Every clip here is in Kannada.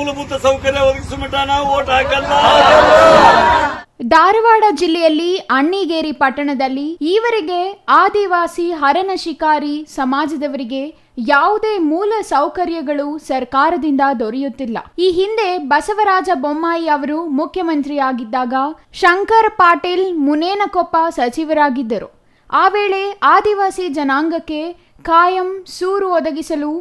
ಮೂಲಭೂತ ಸೌಕರ್ಯ ಒದಗಿಸುವ ಮಟ್ಟ ನಾವು ಓಟ್ ಹಾಕಲ್ಲ. ಧಾರವಾಡ ಜಿಲ್ಲೆಯಲ್ಲಿ ಅಣ್ಣಿಗೇರಿ ಪಟ್ಟಣದಲ್ಲಿ ಈವರೆಗೆ ಆದಿವಾಸಿ ಹರಣ ಶಿಕಾರಿ ಸಮಾಜದವರಿಗೆ ಯಾವುದೇ ಮೂಲ ಸೌಕರ್ಯಗಳು ಸರ್ಕಾರದಿಂದ ದೊರೆಯುತ್ತಿಲ್ಲ. ಈ ಹಿಂದೆ ಬಸವರಾಜ ಬೊಮ್ಮಾಯಿ ಅವರು ಮುಖ್ಯಮಂತ್ರಿಯಾಗಿದ್ದಾಗ ಶಂಕರ್ ಪಾಟೀಲ್ ಮುನೇನಕೊಪ್ಪ ಸಚಿವರಾಗಿದ್ದರು. ಆ ವೇಳೆ ಆದಿವಾಸಿ ಜನಾಂಗಕ್ಕೆ ಕಾಯಂ ಸೂರು ಒದಗಿಸಲು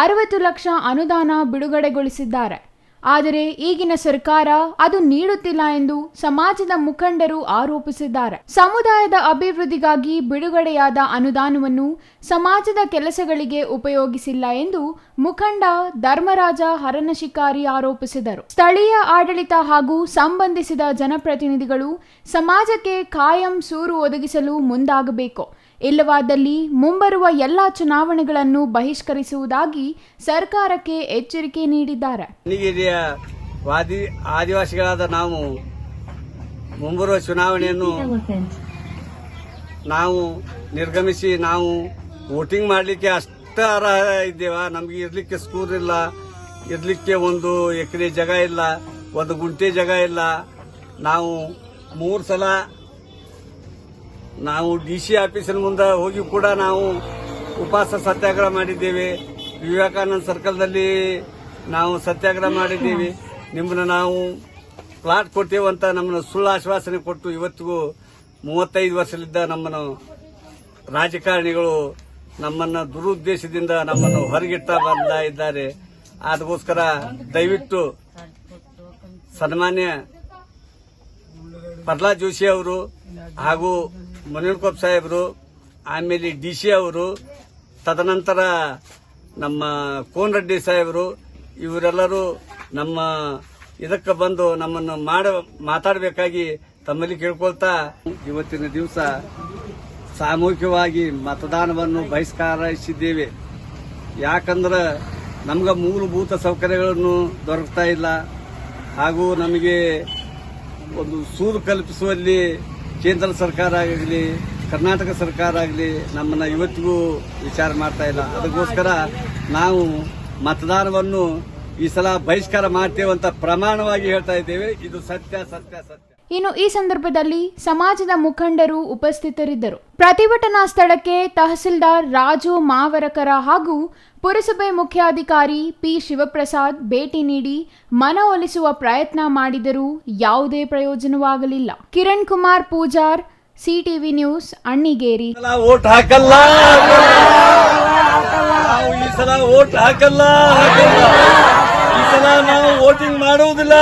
60 ಲಕ್ಷ ಅನುದಾನ ಬಿಡುಗಡೆಗೊಳಿಸಿದ್ದಾರೆ. ಆದರೆ ಈಗಿನ ಸರ್ಕಾರ ಅದು ನೀಡುತ್ತಿಲ್ಲ ಎಂದು ಸಮಾಜದ ಮುಖಂಡರು ಆರೋಪಿಸಿದ್ದಾರೆ. ಸಮುದಾಯದ ಅಭಿವೃದ್ಧಿಗಾಗಿ ಬಿಡುಗಡೆಯಾದ ಅನುದಾನವನ್ನು ಸಮಾಜದ ಕೆಲಸಗಳಿಗೆ ಉಪಯೋಗಿಸಿಲ್ಲ ಎಂದು ಮುಖಂಡ ಧರ್ಮರಾಜ ಹರನಶಿಕಾರಿ ಆರೋಪಿಸಿದರು. ಸ್ಥಳೀಯ ಆಡಳಿತ ಹಾಗೂ ಸಂಬಂಧಿಸಿದ ಜನಪ್ರತಿನಿಧಿಗಳು ಸಮಾಜಕ್ಕೆ ಕಾಯಂ ಸೂರು ಒದಗಿಸಲು ಮುಂದಾಗಬೇಕು. ಇಲ್ಲವಾದಲ್ಲಿ ಮುಂಬರುವ ಎಲ್ಲ ಚುನಾವಣೆಗಳನ್ನು ಬಹಿಷ್ಕರಿಸುವುದಾಗಿ ಸರ್ಕಾರಕ್ಕೆ ಎಚ್ಚರಿಕೆ ನೀಡಿದ್ದಾರೆ. ಅಣ್ಣಿಗೇರಿಯ ಆದಿವಾಸಿಗಳಾದ ನಾವು ಮುಂಬರುವ ಚುನಾವಣೆಯನ್ನು ನಾವು ನಿರ್ಗಮಿಸಿ ನಾವು ವೋಟಿಂಗ್ ಮಾಡಲಿಕ್ಕೆ ಅಷ್ಟೇ ಅರ್ಹ ಇದ್ದೇವೆ. ನಮಗೆ ಇರ್ಲಿಕ್ಕೆ ಸ್ಕೂಲ್ ಇಲ್ಲ, ಇರ್ಲಿಕ್ಕೆ 1 ಎಕರೆ ಜಾಗ ಇಲ್ಲ, 1 ಗುಂಟೆ ಜಾಗ ಇಲ್ಲ. ನಾವು 3 ಸಲ ನಾವು DC ಆಫೀಸಿನ ಮುಂದೆ ಹೋಗಿ ಕೂಡ ನಾವು ಉಪವಾಸ ಸತ್ಯಾಗ್ರಹ ಮಾಡಿದ್ದೇವೆ. ವಿವೇಕಾನಂದ ಸರ್ಕಲ್ದಲ್ಲಿ ನಾವು ಸತ್ಯಾಗ್ರಹ ಮಾಡಿದ್ದೀವಿ. ನಿಮ್ಮನ್ನ ನಾವು ಪ್ಲಾಟ್ ಕೊಡ್ತೇವಂತ ನಮ್ಮನ್ನು ಸುಳ್ಳು ಆಶ್ವಾಸನೆ ಕೊಟ್ಟು ಇವತ್ತಿಗೂ 35 ವರ್ಷದಿಂದ ನಮ್ಮನ್ನು ರಾಜಕಾರಣಿಗಳು ನಮ್ಮನ್ನು ದುರುದ್ದೇಶದಿಂದ ನಮ್ಮನ್ನು ಹೊರಗಿಟ್ಟ ಬಂದ ಇದ್ದಾರೆ. ಅದಕ್ಕೋಸ್ಕರ ದಯವಿಟ್ಟು ಸನ್ಮಾನ್ಯ ಪ್ರಹ್ಲಾದ್ ಜೋಶಿ ಅವರು ಹಾಗೂ ಮುನೇನಕೊಪ್ಪ ಸಾಹೇಬರು, ಆಮೇಲೆ DC ಅವರು, ತದನಂತರ ನಮ್ಮ ಕೋನರೆಡ್ಡಿ ಸಾಹೇಬರು, ಇವರೆಲ್ಲರೂ ನಮ್ಮ ಇದಕ್ಕೆ ಬಂದು ನಮ್ಮನ್ನು ಮಾತಾಡಬೇಕಾಗಿ ತಮ್ಮಲ್ಲಿ ಕೇಳ್ಕೊಳ್ತಾ ಇವತ್ತಿನ ದಿವಸ ಸಾಮೂಹಿಕವಾಗಿ ಮತದಾನವನ್ನು ಬಹಿಷ್ಕರಿಸಿದ್ದೇವೆ. ಯಾಕಂದ್ರೆ ನಮ್ಗೆ ಮೂಲಭೂತ ಸೌಕರ್ಯಗಳನ್ನು ದೊರಕ್ತಾ ಇಲ್ಲ ಹಾಗೂ ನಮಗೆ ಒಂದು ಸೂರು ಕಲ್ಪಿಸುವಲ್ಲಿ ಕೇಂದ್ರ ಸರ್ಕಾರ ಆಗಲಿ ಕರ್ನಾಟಕ ಸರ್ಕಾರ ಆಗಲಿ ನಮ್ಮನ್ನ ಇವತ್ತಿಗೂ ವಿಚಾರ ಮಾಡ್ತಾ ಇಲ್ಲ. ಅದಕ್ಕೋಸ್ಕರ ನಾವು ಮತದಾನವನ್ನು ಈ ಸಲ ಬಹಿಷ್ಕಾರ ಮಾಡ್ತೇವೆ ಅಂತ ಪ್ರಮಾಣವಾಗಿ ಹೇಳ್ತಾ ಇದ್ದೇವೆ. ಇದು ಸತ್ಯ ಸತ್ಯ ಸತ್ಯ. ಇನ್ನು ಈ ಸಂದರ್ಭದಲ್ಲಿ ಸಮಾಜದ ಮುಖಂಡರು ಉಪಸ್ಥಿತರಿದ್ದರು. ಪ್ರತಿಭಟನಾ ಸ್ಥಳಕ್ಕೆ ತಹಸೀಲ್ದಾರ್ ರಾಜು ಮಾವರಕರ ಹಾಗೂ ಪುರಸಭೆ ಮುಖ್ಯಾಧಿಕಾರಿ P. ಶಿವಪ್ರಸಾದ್ ಭೇಟಿ ನೀಡಿ ಮನವೊಲಿಸುವ ಪ್ರಯತ್ನ ಮಾಡಿದರೂ ಯಾವುದೇ ಪ್ರಯೋಜನವಾಗಲಿಲ್ಲ. Kiran Kumar Pujar, CTV news, Annigeri. Vote ಹಾಕಲ್ಲ, ಈ ಸಲ ಓಟ್ ಹಾಕಲ್ಲ, ಈ ಸಲ ನಾವು ವೋಟಿಂಗ್ ಮಾಡುವುದಿಲ್ಲ.